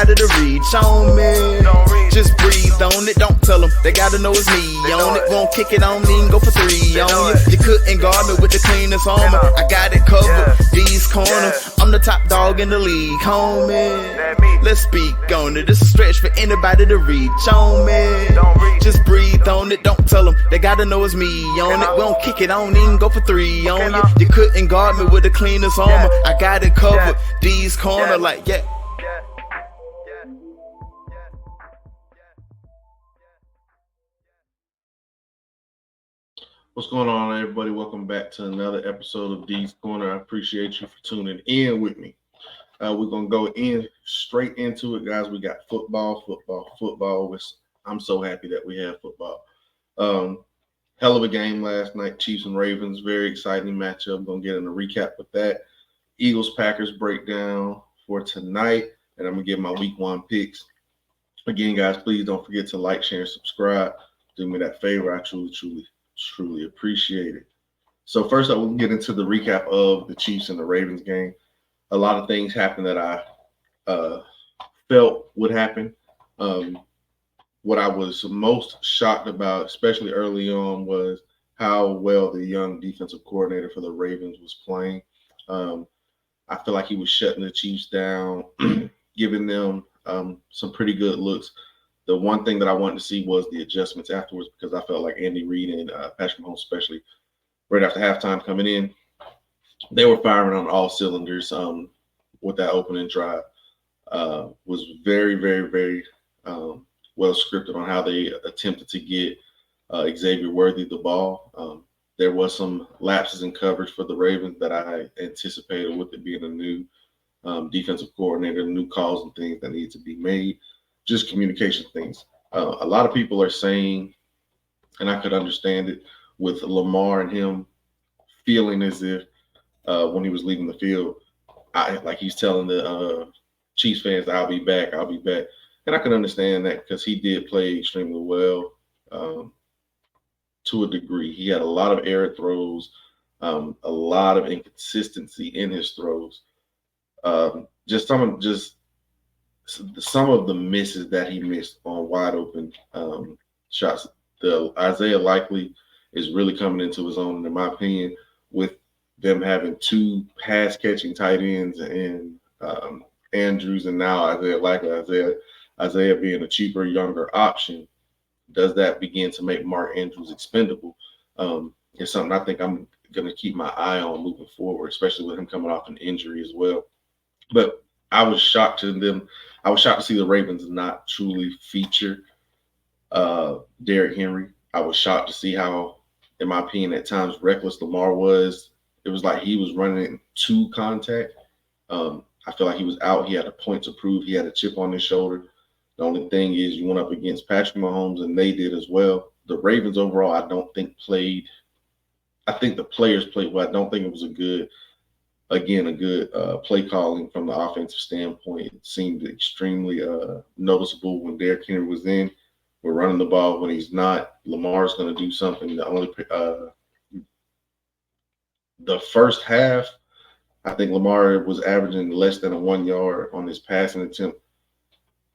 anybody to reach on me. Just breathe on it, don't tell them. They gotta know it's me on it. Won't kick it on me and go for 3 on you. You couldn't guard me with the cleanest armor. I got it covered, these corners. I'm the top dog in the league, homie. Let's speak on it. It's a stretch for anybody to reach on me. Just breathe on it, don't tell them. They gotta know it's me on it. We don't kick it on and go for 3 on you. You couldn't guard me with the cleanest armor. I got it covered, these corners, like, yeah. What's going on, everybody? Welcome back to another episode of D's Corner. I appreciate you for tuning in with me. We're going to go straight into it, guys. We got football. I'm so happy that we have football. Hell of a game last night, Chiefs and Ravens. Very exciting matchup. Going to get in a recap with that. Eagles-Packers breakdown for tonight, and I'm going to give my week 1 picks. Again, guys, please don't forget to like, share, and subscribe. Do me that favor. I truly appreciate it. So first up, we'll get into the recap of the Chiefs and the Ravens game. A lot of things happened that I felt would happen. What I was most shocked about, especially early on, was how well the young defensive coordinator for the Ravens was playing. I feel like he was shutting the Chiefs down, giving them some pretty good looks. The one thing that I wanted to see was the adjustments afterwards, because I felt like Andy Reid and Patrick Mahomes, especially right after halftime coming in, they were firing on all cylinders with that opening drive. Was very, very, very well scripted on how they attempted to get Xavier Worthy the ball. There was some lapses in coverage for the Ravens that I anticipated with it being a new defensive coordinator, new calls and things that need to be made. Just communication things. A lot of people are saying, and I could understand it, with Lamar and him feeling as if when he was leaving the field, like he's telling the Chiefs fans, I'll be back. And I can understand that because he did play extremely well to a degree. He had a lot of errant throws, a lot of inconsistency in his throws. Some of the misses that he missed on wide open shots. The Isaiah Likely is really coming into his own, in my opinion, with them having 2 pass catching tight ends and Andrews, and now Isaiah Likely. Isaiah being a cheaper, younger option. Does that begin to make Mark Andrews expendable? It's something I think I'm going to keep my eye on moving forward, especially with him coming off an injury as well. But I was shocked to see the Ravens not truly feature Derrick Henry. I was shocked to see how, in my opinion, at times reckless Lamar was. It was like he was running to contact. I feel like he was out. He had a point to prove. He had a chip on his shoulder. The only thing is you went up against Patrick Mahomes, and they did as well. The Ravens overall, I don't think played. I think the players played well. I don't think it was a good play calling from the offensive standpoint. It seemed extremely noticeable when Derrick Henry was in. We're running the ball when he's not. Lamar's going to do something. The first half, I think Lamar was averaging less than a 1 yard on his passing attempt.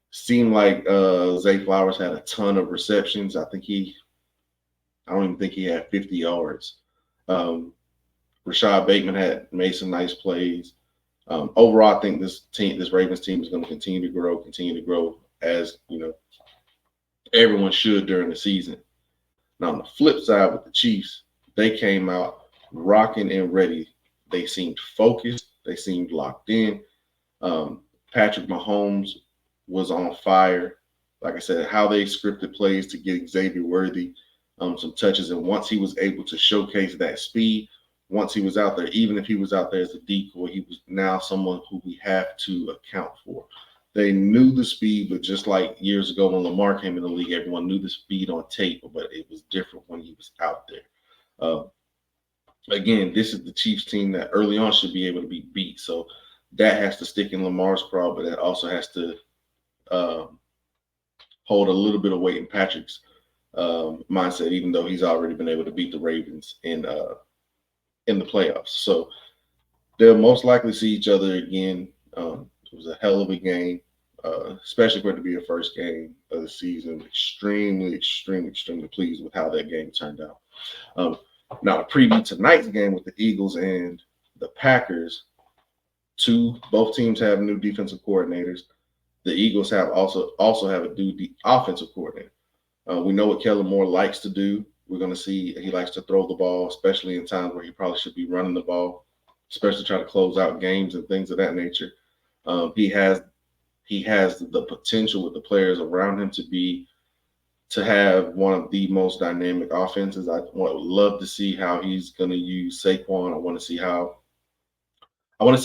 Seemed like Zay Flowers had a ton of receptions. I don't even think he had 50 yards. Rashad Bateman had made some nice plays. Overall, I think this Ravens team is going to continue to grow as, everyone should during the season. Now, on the flip side with the Chiefs, they came out rocking and ready. They seemed focused. They seemed locked in. Patrick Mahomes was on fire. Like I said, how they scripted plays to get Xavier Worthy some touches. And once he was able to showcase that speed, once he was out there, even if he was out there as a decoy, he was now someone who we have to account for. They knew the speed, but just like years ago when Lamar came in the league, everyone knew the speed on tape, but it was different when he was out there. Again, this is the Chiefs team that early on should be able to be beat. So that has to stick in Lamar's craw, but that also has to hold a little bit of weight in Patrick's mindset, even though he's already been able to beat the Ravens in the playoffs. So they'll most likely see each other again. It was a hell of a game. especially for it to be a first game of the season. Extremely pleased with how that game turned out. Now, to preview tonight's game with the Eagles and the Packers, both teams have new defensive coordinators. The Eagles also have a new offensive coordinator. We know what Kellen Moore likes to do. We're going to see he likes to throw the ball, especially in times where he probably should be running the ball, especially try to close out games and things of that nature. He has the potential with the players around him to have one of the most dynamic offenses. I would love to see how he's going to use Saquon. I want to see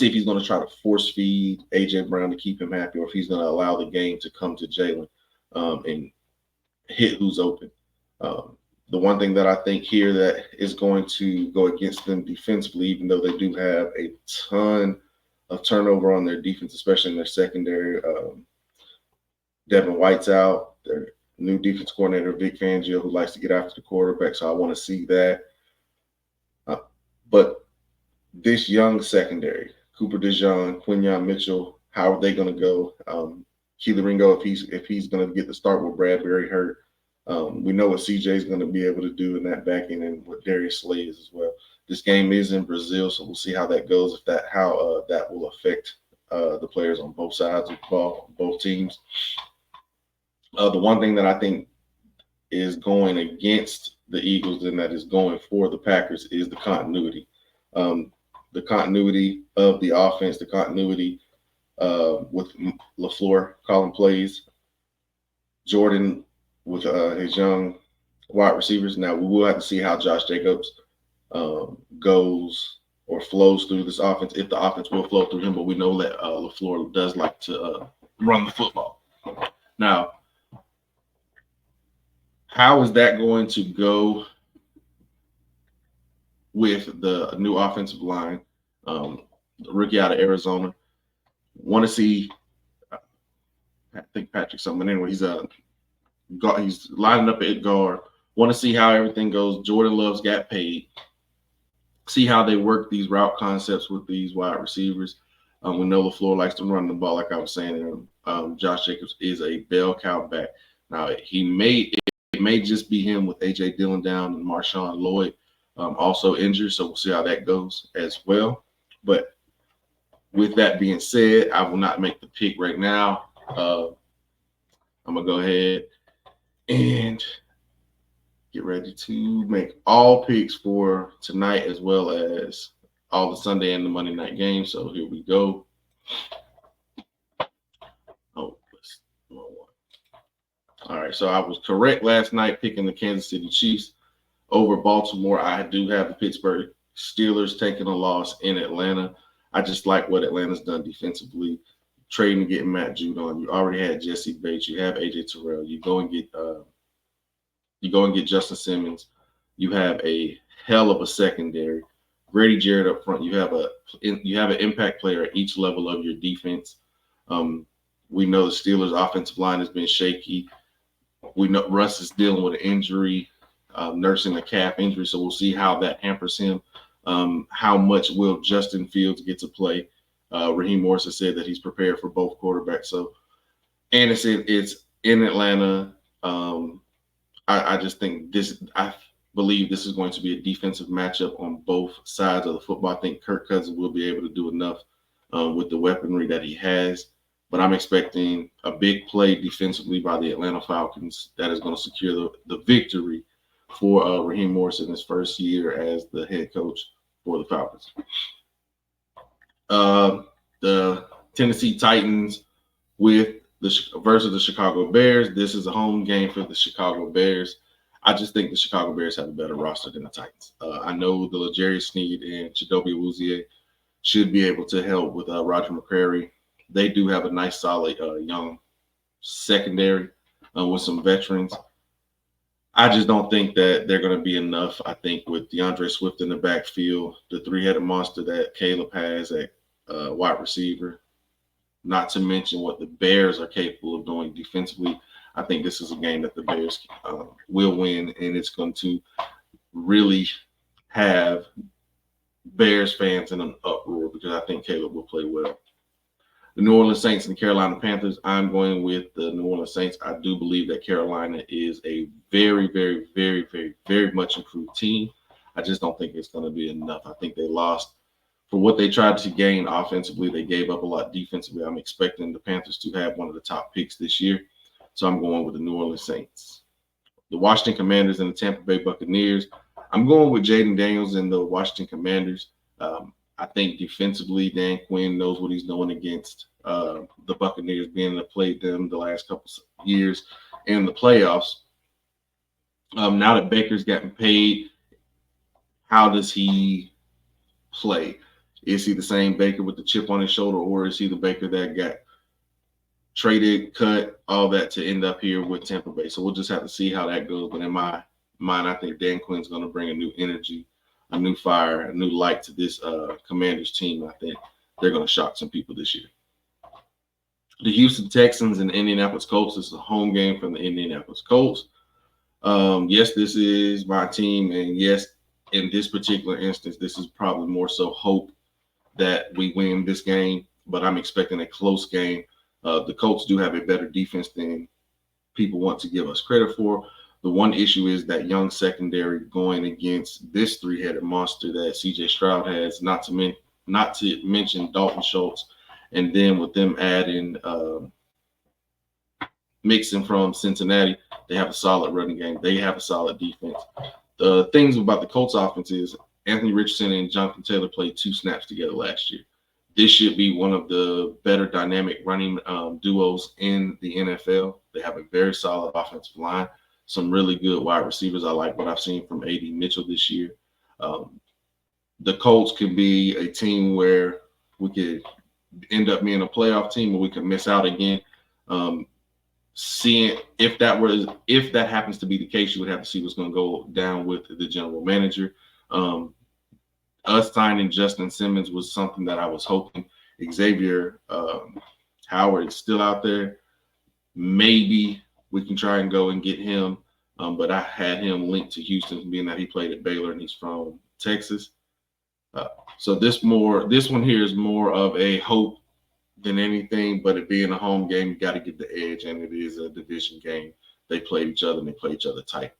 if he's going to try to force feed AJ Brown to keep him happy, or if he's going to allow the game to come to Jalen and hit who's open. The one thing that I think here that is going to go against them defensively, even though they do have a ton of turnover on their defense, especially in their secondary. Devin White's out. Their new defense coordinator, Vic Fangio, who likes to get after the quarterback, so I want to see that. But this young secondary, Cooper DeJean, Quinyon Mitchell, how are they going to go? Keely Ringo, if he's going to get the start with Bradbury hurt. We know what CJ is going to be able to do in that back end, and what Darius Slay is as well. This game is in Brazil, so we'll see how that goes. How that will affect the players on both sides of the ball, both teams. The one thing that I think is going against the Eagles and that is going for the Packers is the continuity. The continuity of the offense, the continuity with LaFleur calling plays, Jordan with his young wide receivers. Now, we will have to see how Josh Jacobs goes or flows through this offense, if the offense will flow through him, but we know that LaFleur does like to run the football. Now, how is that going to go with the new offensive line? The rookie out of Arizona. Want to see, I think Patrick something. Anyway, he's lining up at guard. Want to see how everything goes. Jordan Love's got paid. See how they work these route concepts with these wide receivers. We know LaFleur likes to run the ball, like I was saying. Josh Jacobs is a bell cow back. Now, it may just be him with A.J. Dillon down and Marshawn Lloyd also injured, so we'll see how that goes as well. But with that being said, I will not make the pick right now. I'm going to go ahead and get ready to make all picks for tonight, as well as all the Sunday and the Monday night games. So here we go. All right, so I was correct last night picking the Kansas City Chiefs over Baltimore. I do have the Pittsburgh Steelers taking a loss in Atlanta. I just like what Atlanta's done defensively, trading and getting Matt Judon. You already had Jesse Bates. You have AJ Terrell. You go and get Justin Simmons. You have a hell of a secondary. Grady Jarrett up front. You have an impact player at each level of your defense. We know the Steelers' offensive line has been shaky. We know Russ is dealing with an injury, nursing a calf injury, so we'll see how that hampers him. How much will Justin Fields get to play? Raheem Morris has said that he's prepared for both quarterbacks. So, and it's in Atlanta. I just think I believe this is going to be a defensive matchup on both sides of the football. I think Kirk Cousins will be able to do enough with the weaponry that he has. But I'm expecting a big play defensively by the Atlanta Falcons that is going to secure the victory for Raheem Morris in his first year as the head coach for the Falcons. The Tennessee Titans versus the Chicago Bears. This is a home game for the Chicago Bears. I just think the Chicago Bears have a better roster than the Titans. I know the L'Jarius Sneed and Chidobe Awuzie should be able to help with Roger McCreary. They do have a nice, solid, young secondary with some veterans. I just don't think that they're going to be enough. I think with DeAndre Swift in the backfield, the three-headed monster that Caleb has at wide receiver, not to mention what the Bears are capable of doing defensively, I think this is a game that the Bears will win, and it's going to really have Bears fans in an uproar because I think Caleb will play well. The New Orleans Saints and the Carolina Panthers, I'm going with the New Orleans Saints. I do believe that Carolina is a very, very, very, very, very much improved team. I just don't think it's going to be enough. I think they lost for what they tried to gain offensively. They gave up a lot defensively. I'm expecting the Panthers to have one of the top picks this year. So I'm going with the New Orleans Saints. The Washington Commanders and the Tampa Bay Buccaneers. I'm going with Jaden Daniels and the Washington Commanders. I think defensively, Dan Quinn knows what he's doing against the Buccaneers, being to play them the last couple of years in the playoffs. Now that Baker's gotten paid, how does he play? Is he the same Baker with the chip on his shoulder, or is he the Baker that got traded, cut, all that to end up here with Tampa Bay? So we'll just have to see how that goes. But in my mind, I think Dan Quinn's going to bring a new energy, a new fire, a new light to this Commanders team. I think they're going to shock some people this year. The Houston Texans and Indianapolis Colts. This is a home game from the Indianapolis Colts. Yes, this is my team, and yes, in this particular instance, this is probably more so hope that we win this game, but I'm expecting a close game. The Colts do have a better defense than people want to give us credit for. The one issue is that young secondary going against this three-headed monster that C.J. Stroud has, not to mention Dalton Schultz, and then with them adding Mixon from Cincinnati, they have a solid running game. They have a solid defense. The things about the Colts offense is Anthony Richardson and Jonathan Taylor played 2 snaps together last year. This should be one of the better dynamic running duos in the NFL. They have a very solid offensive line, some really good wide receivers. I like what I've seen from A.D. Mitchell this year. The Colts could be a team where we could end up being a playoff team, or we could miss out again. Seeing if that happens to be the case, you would have to see what's going to go down with the general manager. Us signing Justin Simmons was something that I was hoping. Xavier Howard is still out there. Maybe we can try and go and get him, but I had him linked to Houston, being that he played at Baylor and he's from Texas. So this one here is more of a hope than anything, but it being a home game, you got to get the edge, and it is a division game. They play each other, and they play each other tight.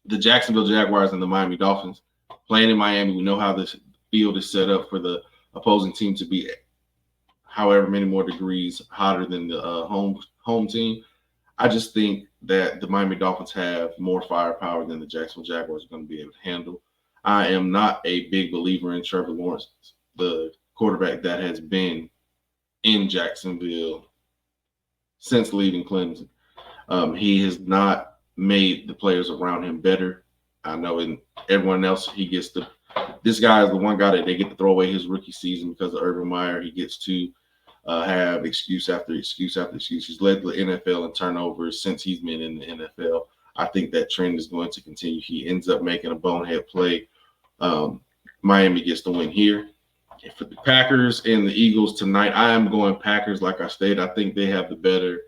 The Jacksonville Jaguars and the Miami Dolphins. Playing in Miami, we know how this field is set up for the opposing team to be however many more degrees hotter than the home team. I just think that the Miami Dolphins have more firepower than the Jacksonville Jaguars are going to be able to handle. I am not a big believer in Trevor Lawrence, the quarterback that has been in Jacksonville since leaving Clemson. He has not made the players around him better. I know in everyone else, this guy is the one guy that they get to throw away his rookie season because of Urban Meyer. He gets to have excuse after excuse after excuse. He's led the NFL in turnovers since he's been in the NFL. I think that trend is going to continue. He ends up making a bonehead play. Miami gets the win here. And for the Packers and the Eagles tonight, I am going Packers. Like I stated, I think they have the better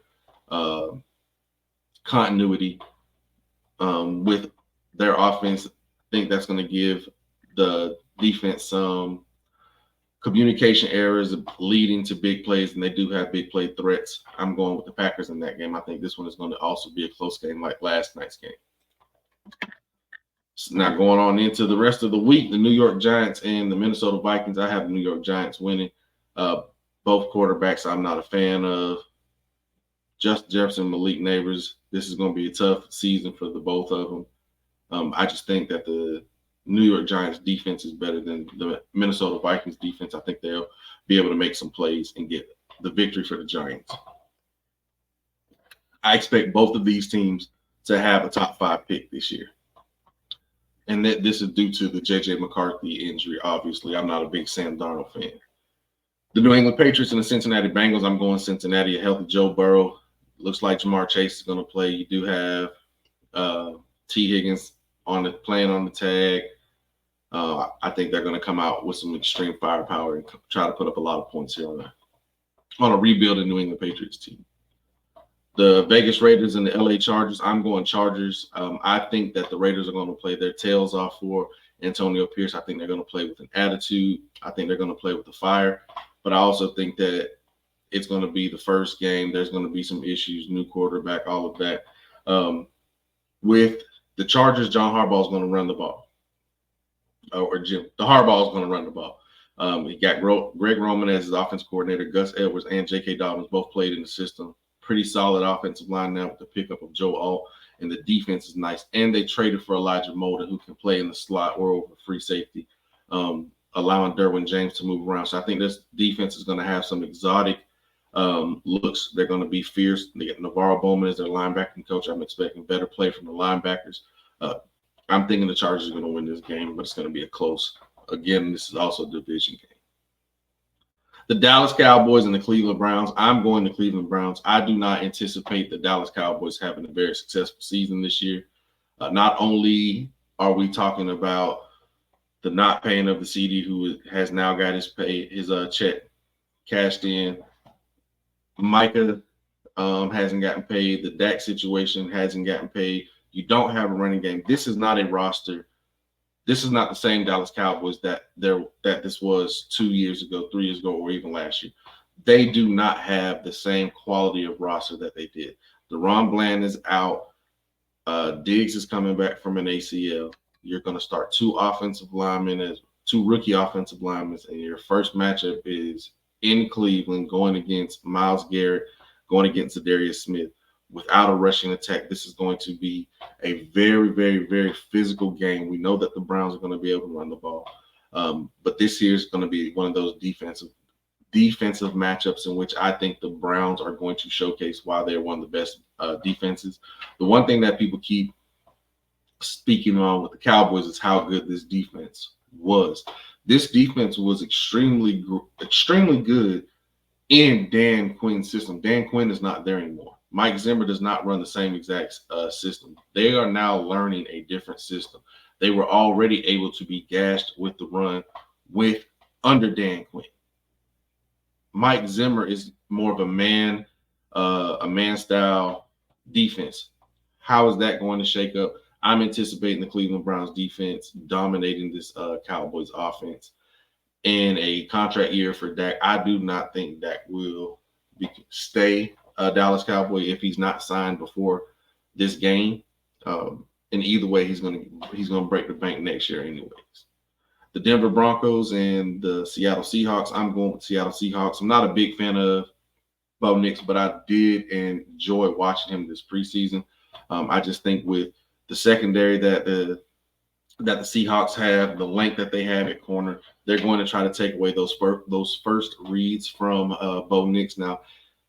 continuity with their offense. I think that's going to give the defense some communication errors leading to big plays, and they do have big play threats. I'm going with the Packers in that game. I think this one is going to also be a close game like last night's game. Now going on into the rest of the week, the New York Giants and the Minnesota Vikings. I have the New York Giants winning. Both quarterbacks I'm not a fan of. Justin Jefferson, Malik Neighbors. This is going to be a tough season for the both of them. I just think that the New York Giants defense is better than the Minnesota Vikings defense. I think they'll be able to make some plays and get the victory for the Giants. I expect both of these teams to have a top 5 pick this year. And that this is due to the J.J. McCarthy injury, obviously. I'm not a big Sam Darnold fan. The New England Patriots and the Cincinnati Bengals, I'm going Cincinnati. A healthy Joe Burrow. Looks like Jamar Chase is going to play. You do have T. Higgins playing on the tag. I think they're going to come out with some extreme firepower and try to put up a lot of points here on a rebuilding New England Patriots team. The Vegas Raiders and the LA Chargers, I'm going Chargers. I think that the Raiders are going to play their tails off for Antonio Pierce. I think they're going to play with an attitude. I think they're going to play with the fire. But I also think that it's going to be the first game. There's going to be some issues, new quarterback, all of that. With the Chargers, John Harbaugh is going to run the ball. Or Jim, the Harbaugh is going to run the ball. He got Greg Roman as his offense coordinator. Gus Edwards and J.K. Dobbins both played in the system. Pretty solid offensive line now with the pickup of Joe Alt, and the defense is nice. And they traded for Elijah Molden, who can play in the slot or over free safety, allowing Derwin James to move around. So I think this defense is going to have some exotic looks. They're going to be fierce. They get Navarro Bowman as their linebacking coach. I'm expecting better play from the linebackers. I'm thinking the Chargers are going to win this game, but it's going to be a close. Again, this is also a division game. The Dallas Cowboys and the Cleveland Browns. I'm going to Cleveland Browns. I do not anticipate the Dallas Cowboys having a very successful season this year. Not only are we talking about the not paying of the CD, who has now got his check cashed in. Micah hasn't gotten paid. The Dak situation hasn't gotten paid. You don't have a running game. This is not a roster. This is not the same Dallas Cowboys that this was 2 years ago, 3 years ago, or even last year. They do not have the same quality of roster that they did. DeRon Bland is out. Diggs is coming back from an ACL. You're going to start two rookie offensive linemen, and your first matchup is in Cleveland going against Myles Garrett, going against Zadarius Smith. Without a rushing attack, this is going to be a very, very, very physical game. We know that the Browns are going to be able to run the ball. But this here is going to be one of those defensive matchups in which I think the Browns are going to showcase why they're one of the best defenses. The one thing that people keep speaking on with the Cowboys is how good this defense was. This defense was extremely good in Dan Quinn's system. Dan Quinn is not there anymore. Mike Zimmer does not run the same exact system. They are now learning a different system. They were already able to be gashed with the run under Dan Quinn. Mike Zimmer is more of a man style defense. How is that going to shake up? I'm anticipating the Cleveland Browns defense dominating this Cowboys offense. In a contract year for Dak, I do not think Dak will stay Dallas Cowboy if he's not signed before this game. And either way, he's gonna break the bank next year anyways. The Denver Broncos and the Seattle Seahawks. I'm going with Seattle Seahawks. I'm not a big fan of Bo Nix, but I did enjoy watching him this preseason. I just think with the secondary that the Seahawks have, the length that they have at corner, they're going to try to take away those first reads from Bo Nix. Now,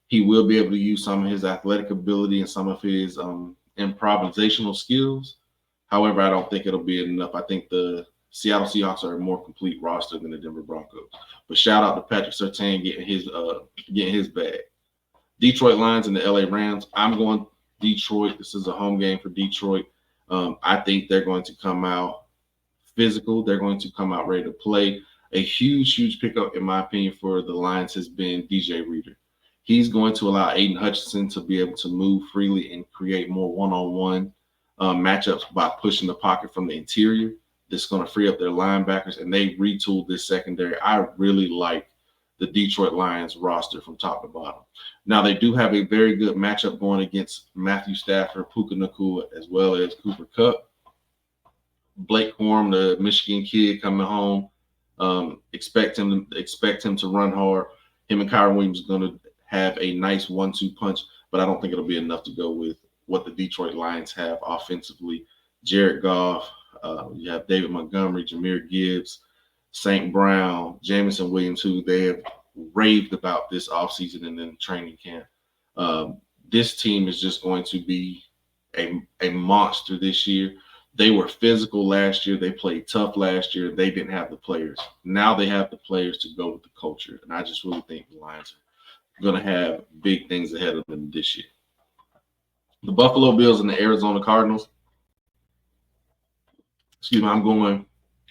he will be able to use some of his athletic ability and some of his improvisational skills. However, I don't think it'll be enough. I think the Seattle Seahawks are a more complete roster than the Denver Broncos. But shout out to Patrick Surtain getting his bag. Detroit Lions and the LA Rams. I'm going Detroit. This is a home game for Detroit. I think they're going to come out physical. They're going to come out ready to play. A huge pickup, in my opinion, for the Lions has been DJ Reader. He's going to allow Aiden Hutchinson to be able to move freely and create more one-on-one matchups by pushing the pocket from the interior. This is going to free up their linebackers, and they retooled this secondary. I really like the Detroit Lions roster from top to bottom. Now, they do have a very good matchup going against Matthew Stafford, Puka Nacua, as well as Cooper Kupp. Blake Corum, the Michigan kid coming home, expect him to run hard. Him and Kyron Williams are going to have a nice 1-2 punch, but I don't think it'll be enough to go with what the Detroit Lions have offensively. Jared Goff, you have David Montgomery, Jahmyr Gibbs, St. Brown, Jameson Williams, who they have raved about this offseason and then training camp. This team is just going to be a monster this year. They were physical last year. They played tough last year. They didn't have the players. Now they have the players to go with the culture, and I just really think the Lions are going to have big things ahead of them this year. The Buffalo Bills and the Arizona Cardinals. I'm going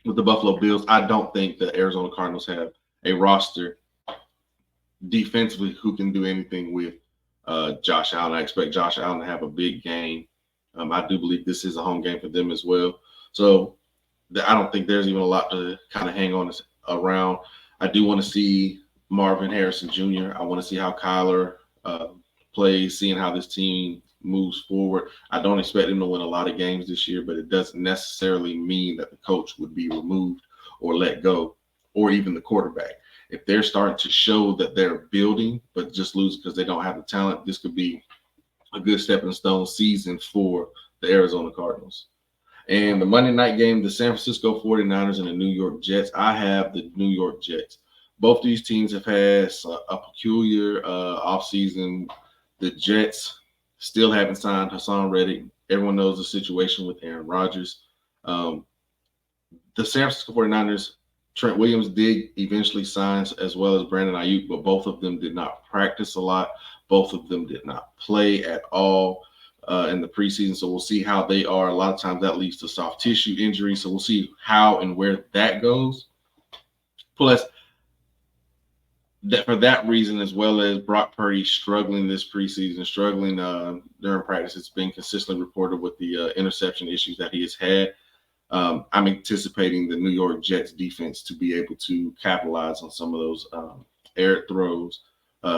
with the Buffalo Bills. I don't think the Arizona Cardinals have a roster defensively who can do anything with Josh Allen. I expect Josh Allen to have a big game. I do believe this is a home game for them as well. So I don't think there's even a lot to kind of hang on around. I do want to see Marvin Harrison Jr. I want to see how Kyler plays, seeing how this team moves forward. I don't expect him to win a lot of games this year, but it doesn't necessarily mean that the coach would be removed or let go, or even the quarterback. If they're starting to show that they're building, but just lose because they don't have the talent, this could be a good stepping stone season for the Arizona Cardinals. And the Monday night game, the San Francisco 49ers and the New York Jets. I have the New York Jets. Both these teams have had a peculiar offseason. The Jets still haven't signed Hassan Reddick. Everyone knows the situation with Aaron Rodgers. The San Francisco 49ers, Trent Williams did eventually sign, as well as Brandon Ayuk, but both of them did not practice a lot. Both of them did not play at all in the preseason, so we'll see how they are. A lot of times that leads to soft tissue injuries, so we'll see how and where that goes. Plus, for that reason, as well as Brock Purdy struggling this preseason, struggling during practice, it's been consistently reported with the interception issues that he has had. I'm anticipating the New York Jets defense to be able to capitalize on some of those air throws,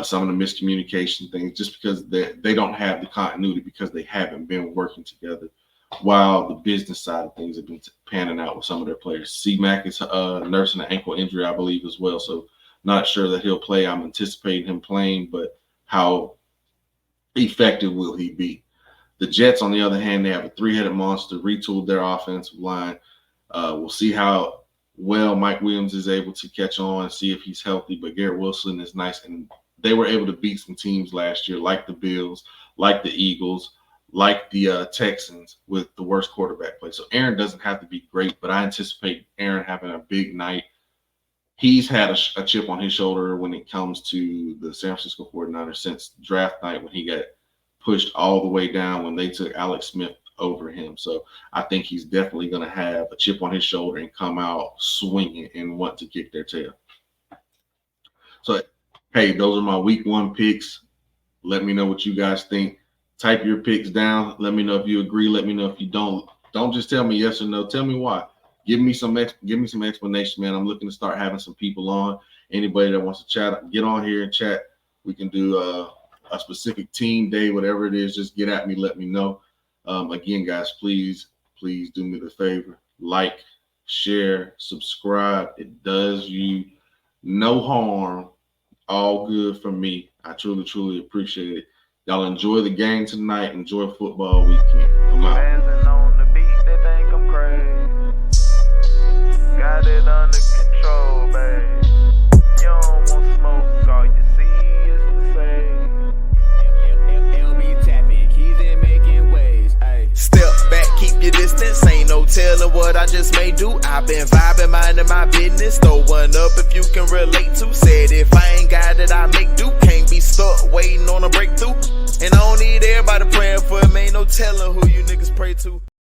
some of the miscommunication things, just because they don't have the continuity because they haven't been working together, while the business side of things have been panning out with some of their players. C-Mac is nursing an ankle injury, I believe, as well, so not sure that he'll play. I'm anticipating him playing, but how effective will he be? The Jets, on the other hand, they have a three-headed monster, retooled their offensive line. We'll see how well Mike Williams is able to catch on and see if he's healthy, but Garrett Wilson is nice. And they were able to beat some teams last year, like the Bills, like the Eagles, like the Texans, with the worst quarterback play. So Aaron doesn't have to be great, but I anticipate Aaron having a big night. He's had a chip on his shoulder when it comes to the San Francisco 49ers since draft night, when he got pushed all the way down when they took Alex Smith over him. So I think he's definitely going to have a chip on his shoulder and come out swinging and want to kick their tail. So, hey, those are my week 1 picks. Let me know what you guys think. Type your picks down. Let me know if you agree. Let me know if you don't. Don't just tell me yes or no. Tell me why. Give me some explanation, man. I'm looking to start having some people on. Anybody that wants to chat, get on here and chat. We can do a specific team day, whatever it is. Just get at me. Let me know. Again, guys, please do me the favor. Like, share, subscribe. It does you no harm. All good for me. I truly appreciate it. Y'all enjoy the game tonight. Enjoy football weekend. I'm out. Got it under control, babe. You don't want smoke, all you see is the same. LB tapping, keys in making waves. Ayy. Step back, keep your distance. Ain't no telling what I just may do. I've been vibing, minding my business. Throw one up if you can relate to. Said if I ain't got it, I make do. Can't be stuck waiting on a breakthrough. And I don't need everybody praying for him. Ain't no telling who you niggas pray to.